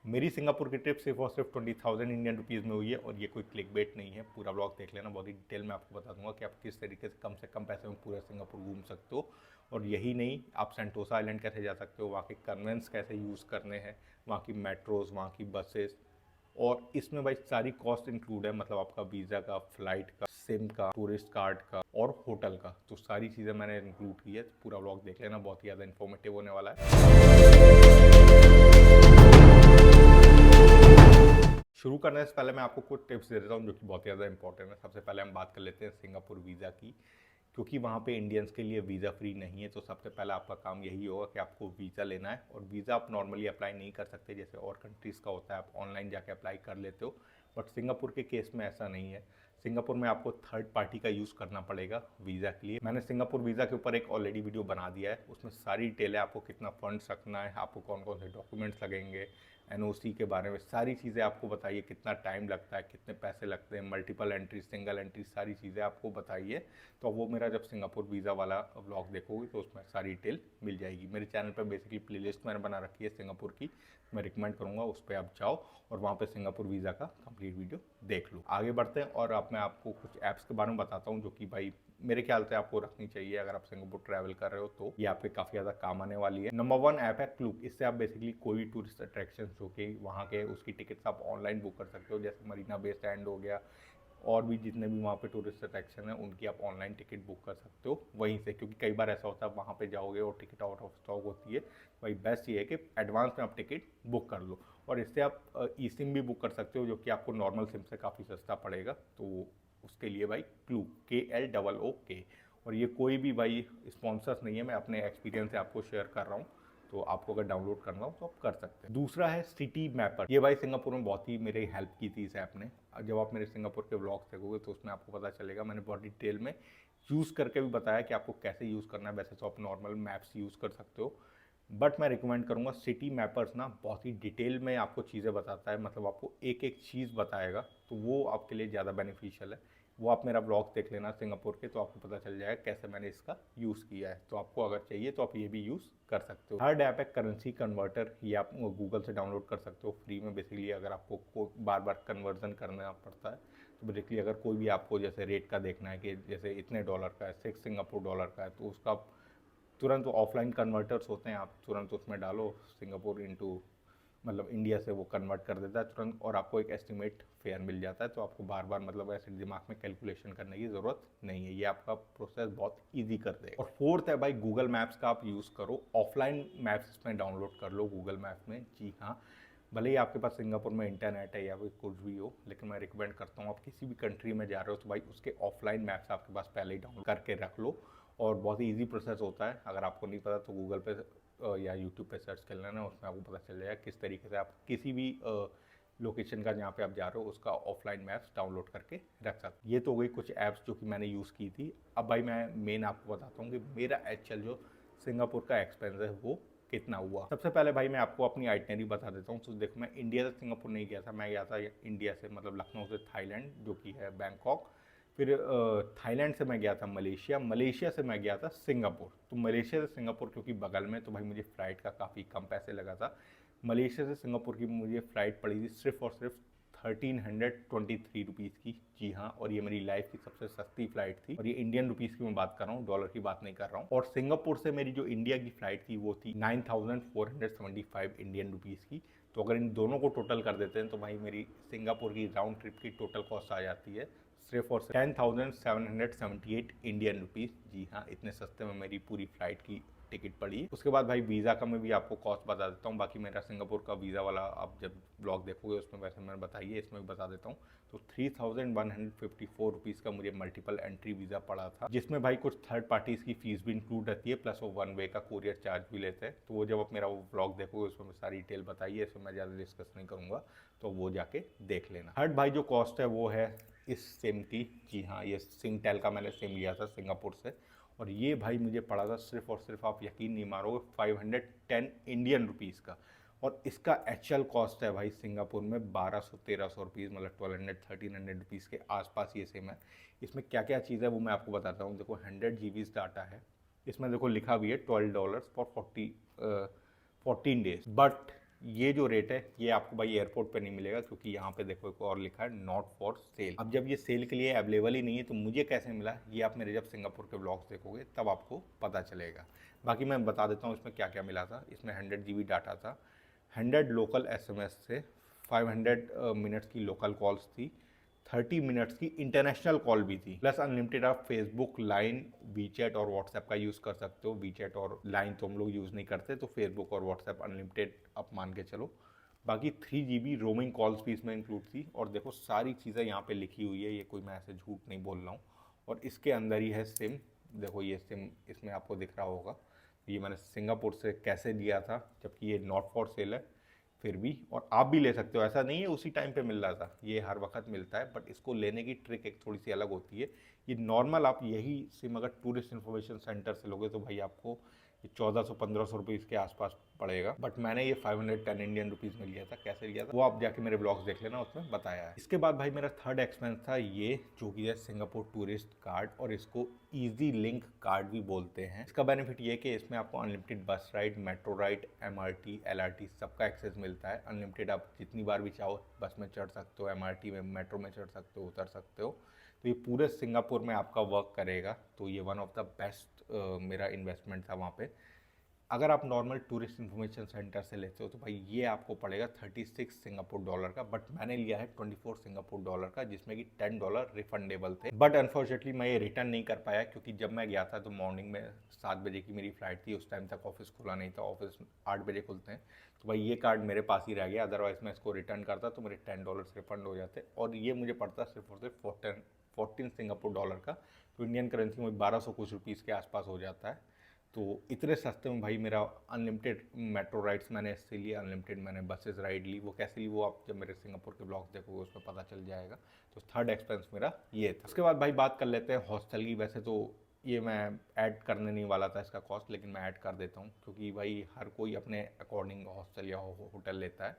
मेरी सिंगापुर की ट्रिप सिर्फ और सिर्फ 20,000 इंडियन रुपीज़ में हुई है और ये कोई क्लिक बेट नहीं है। पूरा ब्लॉग देख लेना, बहुत ही डिटेल में आपको बता दूंगा कि आप किस तरीके से कम पैसे में पूरा सिंगापुर घूम सकते हो। और यही नहीं, आप सेंटोसा आइलैंड कैसे जा सकते हो, वहाँ के कन्वेंस कैसे यूज़ करने हैं, वहाँ की मेट्रोज़, वहाँ की बसेस। और इसमें भाई सारी कॉस्ट इंक्लूड है, मतलब आपका वीज़ा का, फ्लाइट का, सिम का, टूरिस्ट कार्ड का और होटल का। तो सारी चीज़ें मैंने इंक्लूड की है। तो पूरा ब्लॉग देख लेना, बहुत ही ज़्यादा इन्फॉर्मेटिव होने वाला है। शुरू करने से पहले मैं आपको कुछ टिप्स दे देता हूँ जो कि बहुत ज़्यादा इंपॉर्टेंट है। सबसे पहले हम बात कर लेते हैं सिंगापुर वीज़ा की, क्योंकि वहाँ पे इंडियंस के लिए वीज़ा फ्री नहीं है। तो सबसे पहले आपका काम यही होगा कि आपको वीज़ा लेना है। और वीज़ा आप नॉर्मली अप्लाई नहीं कर सकते जैसे और कंट्रीज़ का होता है, आप ऑनलाइन जाके अप्लाई कर लेते हो। बट सिंगापुर के केस में ऐसा नहीं है। सिंगापुर में आपको थर्ड पार्टी का यूज़ करना पड़ेगा वीज़ा के लिए। मैंने सिंगापुर वीज़ा के ऊपर एक ऑलरेडी वीडियो बना दिया है, उसमें सारी डिटेल है, आपको कितना फंड्स रखना है, आपको कौन कौन से डॉक्यूमेंट्स लगेंगे, एनओसी के बारे में सारी चीज़ें आपको बताइए, कितना टाइम लगता है, कितने पैसे लगते हैं, मल्टीपल एंट्री, सिंगल एंट्री, सारी चीज़ें आपको बताइए। तो वो मेरा जब सिंगापुर वीज़ा वाला व्लॉग देखोगे तो उसमें सारी डिटेल मिल जाएगी। मेरे चैनल पर बेसिकली प्लेलिस्ट मैंने बना रखी है सिंगापुर की, मैं रिकमेंड करूँगा उस पर आप जाओ और वहाँ पे सिंगापुर वीज़ा का कंप्लीट वीडियो देख लो। आगे बढ़ते हैं और अब मैं आपको कुछ ऐप्स के बारे में बताता हूँ जो कि भाई मेरे ख्याल से आपको रखनी चाहिए अगर आप सिंगापुर ट्रैवल कर रहे हो, तो ये आपके काफ़ी ज़्यादा काम आने वाली है। नंबर 1 ऐप है क्लूक। इससे आप बेसिकली कोई भी टूरिस्ट अट्रैक्शन जो कि वहाँ के, उसकी टिकट्स आप ऑनलाइन बुक कर सकते हो। जैसे मरीना बे स्टैंड हो गया और भी जितने भी वहाँ पे टूरिस्ट अट्रैक्शन है उनकी आप ऑनलाइन टिकट बुक कर सकते हो वहीं से, क्योंकि कई बार ऐसा होता है वहाँ पे जाओगे और टिकट आउट ऑफ स्टॉक होती है। भाई बेस्ट ये है कि एडवांस में आप टिकट बुक कर लो। और इससे आप ई सिम भी बुक कर सकते हो जो कि आपको नॉर्मल सिम से काफ़ी सस्ता पड़ेगा। तो उसके लिए भाई क्लूक, KLOOK। और ये कोई भी भाई स्पॉन्सर्स नहीं है, मैं अपने एक्सपीरियंस से आपको शेयर कर रहा हूँ। तो आपको अगर डाउनलोड करना हो तो आप कर सकते हैं। दूसरा है सिटी मैपर। ये भाई सिंगापुर में बहुत ही मेरी हेल्प की थी इस ऐप ने। जब आप मेरे सिंगापुर के व्लॉग्स देखोगे तो उसमें आपको पता चलेगा, मैंने बहुत डिटेल में यूज़ करके भी बताया कि आपको कैसे यूज़ करना है। वैसे तो आप नॉर्मल मैप्स यूज़ कर सकते हो, बट मैं रिकमेंड करूँगा सिटी मैपर्स ना, बहुत ही डिटेल में आपको चीज़ें बताता है, मतलब आपको एक एक चीज़ बताएगा। तो वो आपके लिए ज़्यादा बेनिफिशियल है। वो आप मेरा ब्लॉग देख लेना सिंगापुर के, तो आपको पता चल जाएगा कैसे मैंने इसका यूज़ किया है। तो आपको अगर चाहिए तो आप ये भी यूज़ कर सकते हो। थर्ड ऐप है करेंसी कन्वर्टर। ये आप गूगल से डाउनलोड कर सकते हो फ्री में। बेसिकली अगर आपको बार बार कन्वर्जन करना पड़ता है तो बेसिकली अगर कोई भी आपको जैसे रेट का देखना है कि जैसे इतने डॉलर का है, 6 सिंगापुर डॉलर का है, तो उसका तुरंत ऑफलाइन कन्वर्टर्स होते हैं, आप तुरंत उसमें डालो सिंगापुर इनटू, मतलब इंडिया से वो कन्वर्ट कर देता है तुरंत और आपको एक एस्टिमेट फेयर मिल जाता है। तो आपको बार बार मतलब ऐसे दिमाग में कैलकुलेशन करने की ज़रूरत नहीं है, ये आपका प्रोसेस बहुत इजी कर देगा। और फोर्थ है भाई गूगल मैप्स का आप यूज़ करो। ऑफलाइन मैप्स इसमें डाउनलोड कर लो गूगल मैप्स में। जी हाँ, भले ही आपके पास सिंगापुर में इंटरनेट है या कोई कुछ भी हो, लेकिन मैं रिकमेंड करता हूँ आप किसी भी कंट्री में जा रहे हो तो भाई उसके ऑफलाइन मैप्स आपके पास पहले ही डाउनलोड करके रख लो। और बहुत ही ईजी प्रोसेस होता है। अगर आपको नहीं पता तो गूगल पे या यूट्यूब पे सर्च कर लेना, उसमें आपको पता चल जाएगा किस तरीके से आप किसी भी लोकेशन का जहाँ पे आप जा रहे हो उसका ऑफलाइन मैप्स डाउनलोड करके रख सकते। ये तो हो गई कुछ ऐप्स जो कि मैंने यूज़ की थी। अब भाई मैं मेन आपको बताता हूँ कि मेरा एक्चुअल जो सिंगापुर का एक्सपेंस है वो कितना हुआ। सबसे पहले भाई मैं आपको अपनी आइटनरी बता देता हूँ। तो देखो, मैं इंडिया से सिंगापुर नहीं गया था, मैं गया था इंडिया से मतलब लखनऊ से थाईलैंड जो कि है बैंकॉक। फिर थाईलैंड से मैं गया था मलेशिया, मलेशिया से मैं गया था सिंगापुर। तो मलेशिया से सिंगापुर क्योंकि बगल में, तो भाई मुझे फ़्लाइट का काफ़ी कम पैसे लगा था। मलेशिया से सिंगापुर की मुझे फ़्लाइट पड़ी थी सिर्फ और सिर्फ 1323 रुपीज़ की। जी हाँ, और ये मेरी लाइफ की सबसे सस्ती फ़्लाइट थी। और ये इंडियन रुपीज़ की मैं बात कर रहा हूँ, डॉलर की बात नहीं कर रहा हूँ। और सिंगापुर से मेरी जो इंडिया की फ़्लाइट थी वो थी 9475 इंडियन रुपीज़ की। तो अगर इन दोनों को टोटल कर देते हैं तो भाई मेरी सिंगापुर की राउंड ट्रिप की टोटल कॉस्ट आ जाती है सिर्फ और 10,778 इंडियन रुपीज़। जी हाँ, इतने सस्ते में मेरी पूरी फ्लाइट की टिकट पड़ी। उसके बाद भाई वीज़ा का मैं भी आपको कॉस्ट बता देता हूँ। बाकी मेरा सिंगापुर का वीज़ा वाला आप जब ब्लॉग देखोगे उसमें वैसे मैंने बताइए, इसमें भी बता देता हूँ। तो 3,154 रुपीज़ का मुझे मल्टीपल एंट्री वीज़ा पड़ा था, जिसमें भाई कुछ थर्ड पार्टीज़ की फीस भी इंक्लूड रहती है, प्लस वो 1 वे का कोरियर चार्ज भी लेते हैं। तो वो जब आप मेरा वो ब्लॉग देखोगे उसमें सारी डिटेल बताइए, इसमें मैं ज़्यादा डिस्कस नहीं करूँगा, तो वो जाके देख लेना। थर्ड भाई जो कॉस्ट है वो है इस सिम की। जी हाँ, ये सिंगटेल का मैंने सिम लिया था सिंगापुर से, और ये भाई मुझे पड़ा था सिर्फ और सिर्फ, आप यकीन नहीं मारोगे, 510 इंडियन रुपीज़ का। और इसका एक्चुअल कॉस्ट है भाई सिंगापुर में 1200-1300 रुपीज़, मतलब 1200-1300 रुपीज़ के आसपास ये सिम है। इसमें क्या क्या चीज़ है वो मैं आपको बताता हूँ। देखो 100 GB डाटा है इसमें, देखो लिखा भी है $12 फॉर 14 डेज, बट ये जो रेट है ये आपको भाई एयरपोर्ट पे नहीं मिलेगा, क्योंकि यहाँ पे देखो एक और लिखा है नॉट फॉर सेल। अब जब ये सेल के लिए अवेलेबल ही नहीं है तो मुझे कैसे मिला, ये आप मेरे जब सिंगापुर के ब्लॉग्स देखोगे तब आपको पता चलेगा। बाकी मैं बता देता हूँ इसमें क्या क्या मिला था। इसमें 100 GB डाटा था, 100 लोकल SMS थे, 500 मिनट्स की लोकल कॉल्स थी, 30 मिनट्स की इंटरनेशनल कॉल भी थी, प्लस अनलिमिटेड आप फेसबुक, लाइन, वीचैट और व्हाट्सएप का यूज़ कर सकते हो। वीचैट और लाइन तो हम लोग यूज़ नहीं करते, तो फेसबुक और व्हाट्सएप अनलिमिटेड आप मान के चलो। बाकी 3 GB रोमिंग कॉल्स भी इसमें इंक्लूड थी। और देखो सारी चीज़ें यहाँ पे लिखी हुई है, ये कोई मैं ऐसे झूठ नहीं बोल रहा हूँ। और इसके अंदर ही है सिम। देखो ये सिम इसमें आपको दिख रहा होगा, ये मैंने सिंगापुर से कैसे लिया था, जबकि ये नॉट फॉर सेल है फिर भी। और आप भी ले सकते हो, ऐसा नहीं है उसी टाइम पे मिल रहा था, ये हर वक्त मिलता है, बट इसको लेने की ट्रिक एक थोड़ी सी अलग होती है। ये नॉर्मल आप यही सिम अगर टूरिस्ट इन्फॉर्मेशन सेंटर से लोगे तो भाई आपको ये 1400-1500 रुपये इसके आसपास पड़ेगा, बट मैंने ये 510 इंडियन रुपीज़ में लिया था। कैसे लिया था वो आप जाके मेरे ब्लॉग्स देख लेना, उसमें बताया है। इसके बाद भाई मेरा थर्ड एक्सपेंस था ये, जो कि है सिंगापुर टूरिस्ट कार्ड, और इसको ईजी लिंक कार्ड भी बोलते हैं। इसका बेनिफिट ये कि इसमें आपको अनलिमिटेड बस ride, metro ride, MRT, LRT सबका एक्सेस मिलता है। अनलिमिटेड आप जितनी बार भी चाहो बस में चढ़ सकते हो, MRT में, मेट्रो में चढ़ सकते हो, उतर सकते हो। तो ये पूरे सिंगापुर में आपका वर्क करेगा, तो ये वन ऑफ द बेस्ट मेरा इन्वेस्टमेंट था वहाँ पे। अगर आप नॉर्मल टूरिस्ट इन्फॉर्मेशन सेंटर से लेते हो तो भाई ये आपको पड़ेगा 36 सिंगापुर डॉलर का, बट मैंने लिया है 24 सिंगापुर डॉलर का, जिसमें कि $10 रिफंडेबल थे। बट अनफॉर्चुनेटली मैं ये रिटर्न नहीं कर पाया, क्योंकि जब मैं गया था तो मॉर्निंग में 7 बजे की मेरी फ्लाइट थी, उस टाइम तक ऑफिस खुला नहीं था, ऑफिस 8 बजे खुलते हैं। तो भाई ये कार्ड मेरे पास ही रह गया, अदरवाइज मैं इसको रिटर्न करता तो मेरे $10 रिफंड हो जाते, और ये मुझे पड़ता सिर्फ और सिर्फ 14 सिंगापुर डॉलर का, तो इंडियन करेंसी में 1200 कुछ रुपीज़ के आसपास हो जाता है। तो इतने सस्ते में भाई मेरा अनलिमिटेड मेट्रो राइड्स मैंने इससे लिए, अनलिमिटेड मैंने बसेस राइड ली। वो कैसे ली वो आप जब मेरे सिंगापुर के ब्लॉग्स देखोगे उसमें पता चल जाएगा। तो थर्ड एक्सपेंस मेरा ये था। उसके बाद भाई बात कर लेते हैं हॉस्टल की। वैसे तो ये मैं ऐड करने नहीं वाला था इसका कॉस्ट, लेकिन मैं ऐड कर देता हूँ, क्योंकि भाई हर कोई अपने अकॉर्डिंग हॉस्टल या होटल लेता है।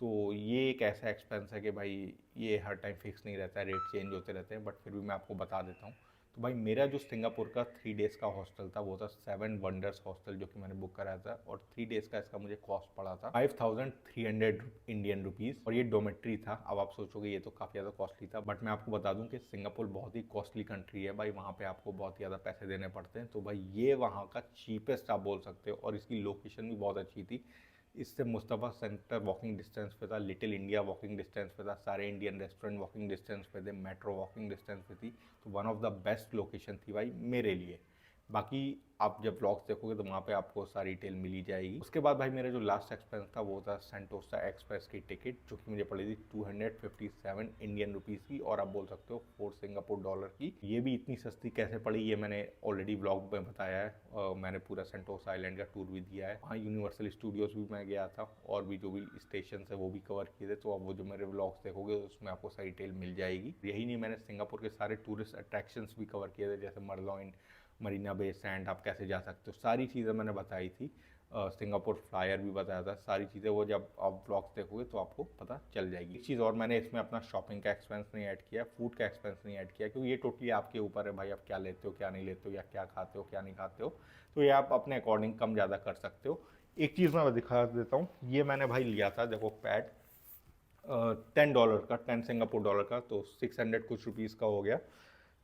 तो ये एक ऐसा एक्सपेंस है कि भाई ये हर टाइम फिक्स नहीं रहता है, रेट चेंज होते रहते हैं, बट फिर भी मैं आपको बता देता हूँ। तो भाई मेरा जो सिंगापुर का 3 डेज़ का हॉस्टल था वो था 7 वंडर्स हॉस्टल, जो कि मैंने बुक कराया था, और 3 डेज़ का इसका मुझे कॉस्ट पड़ा था 5300 इंडियन रुपीज़, और ये डोमेट्री था। अब आप सोचोगे ये तो काफ़ी ज़्यादा कॉस्टली था, बट मैं आपको बता दूं कि सिंगापुर बहुत ही कॉस्टली कंट्री है भाई, वहाँ पे आपको बहुत ज़्यादा पैसे देने पड़ते हैं। तो भाई ये वहाँ का चीपेस्ट आप बोल सकते हो, और इसकी लोकेशन भी बहुत अच्छी थी। इससे मुस्तफ़ा सेंटर वॉकिंग डिस्टेंस पे था, लिटिल इंडिया वॉकिंग डिस्टेंस पे था, सारे इंडियन रेस्टोरेंट वॉकिंग डिस्टेंस पे थे, मेट्रो वॉकिंग डिस्टेंस पे थी। तो one of the best location थी भाई मेरे लिए। बाकी आप जब व्लॉग्स देखोगे तो वहाँ पे आपको सारी डिटेल मिल ही जाएगी। उसके बाद भाई मेरा जो लास्ट एक्सपेंस था वो था सेंटोसा एक्सप्रेस की टिकट, जो कि मुझे पड़ी थी 257 इंडियन रुपीज़ की, और आप बोल सकते हो 4 सिंगापुर डॉलर की। ये भी इतनी सस्ती कैसे पड़ी ये मैंने ऑलरेडी व्लॉग में बताया है। मैंने पूरा सेंटोसा आइलैंड का टूर भी दिया है, वहाँ यूनिवर्सल स्टूडियोज़ भी मैं गया था, और भी जो भी स्टेशन है वो भी कवर किए थे। तो अब वो जो मेरे व्लॉग्स देखोगे उसमें आपको सारी डिटेल मिल जाएगी। यही नहीं, मैंने सिंगापुर के सारे टूरिस्ट अट्रैक्शंस भी कवर किए थे, जैसे मर्लॉइन, मरीना बे सैंड, आप कैसे जा सकते हो, सारी चीज़ें मैंने बताई थी। सिंगापुर फ्लायर भी बताया था, सारी चीज़ें वो जब आप ब्लॉग्स देखोगे तो आपको पता चल जाएगी। एक चीज़ और, मैंने इसमें अपना शॉपिंग का एक्सपेंस नहीं ऐड किया, फूड का एक्सपेंस नहीं ऐड किया, क्योंकि ये टोटली आपके ऊपर है भाई, आप क्या लेते हो क्या नहीं लेते हो, या क्या खाते हो क्या नहीं खाते हो। तो ये आप अपने अकॉर्डिंग कम ज़्यादा कर सकते हो। एक चीज़ मैं दिखा देता हूँ, ये मैंने भाई लिया था, देखो पैड $10 का, 10 सिंगापुर डॉलर का, तो 600 कुछ रुपीज़ का हो गया।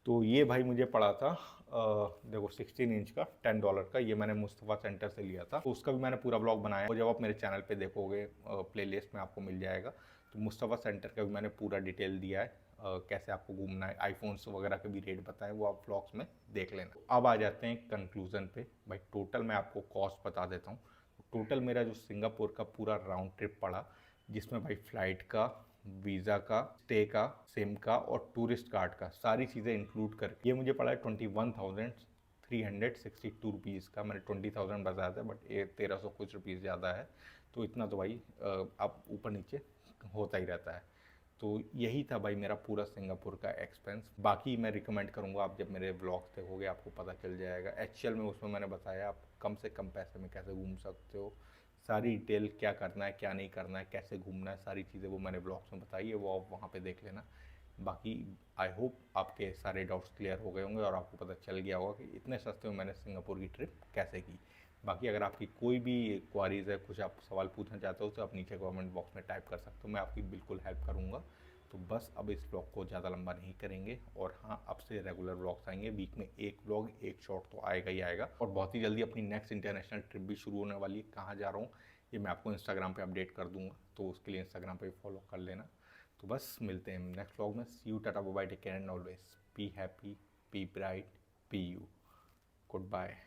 तो ये भाई मुझे पड़ा था देखो 16 इंच का $10 का, ये मैंने मुस्तफ़ा सेंटर से लिया था। तो उसका भी मैंने पूरा ब्लॉग बनाया, और जब आप मेरे चैनल पे देखोगे प्लेलिस्ट में आपको मिल जाएगा। तो मुस्तफ़ा सेंटर का भी मैंने पूरा डिटेल दिया है, कैसे आपको घूमना है, आईफोन्स वगैरह के भी रेट बताएं, वो आप ब्लॉग्स में देख लेना। अब आ जाते हैं कंक्लूजन पे। भाई टोटल मैं आपको कॉस्ट बता देता हूँ। टोटल मेरा जो सिंगापुर का पूरा राउंड ट्रिप पड़ा, जिसमें भाई फ्लाइट का, वीज़ा का, स्टे का, सिम का और टूरिस्ट कार्ड का, सारी चीज़ें इंक्लूड करके ये मुझे पड़ा है 21,362 रुपीज़ का। मैंने 20,000 बताया था, बट ये 1300 कुछ रुपीज़ ज़्यादा है। तो इतना तो भाई आप ऊपर नीचे होता ही रहता है। तो यही था भाई मेरा पूरा सिंगापुर का एक्सपेंस। बाकी मैं रिकमेंड करूँगा, आप जब मेरे ब्लॉग्स देखोगे आपको पता चल जाएगा। एक्चुअल में उसमें मैंने बताया आप कम से कम पैसे में कैसे घूम सकते हो, सारी डिटेल, क्या करना है क्या नहीं करना है, कैसे घूमना है, सारी चीज़ें वो मैंने ब्लॉग्स में बताई है, वो आप वहाँ पे देख लेना। बाकी आई होप आपके सारे डाउट्स क्लियर हो गए होंगे और आपको पता चल गया होगा कि इतने सस्ते में मैंने सिंगापुर की ट्रिप कैसे की। बाकी अगर आपकी कोई भी क्वारीज है, कुछ आप सवाल पूछना चाहते हो तो आप नीचे कमेंट बॉक्स में टाइप कर सकते हो, मैं आपकी बिल्कुल हेल्प करूँगा। तो बस अब इस व्लॉग को ज़्यादा लंबा नहीं करेंगे, और हाँ, अब से रेगुलर व्लॉग्स आएंगे, वीक में एक व्लॉग एक शॉर्ट तो आएगा ही आएगा। और बहुत ही जल्दी अपनी नेक्स्ट इंटरनेशनल ट्रिप भी शुरू होने वाली है। कहाँ जा रहा हूँ ये मैं आपको इंस्टाग्राम पे अपडेट कर दूंगा, तो उसके लिए इंस्टाग्राम पे फॉलो कर लेना। तो बस मिलते हैं नेक्स्ट व्लॉग में। See you, tata, bye bye, take care and always be happy, be bright, be you, good bye.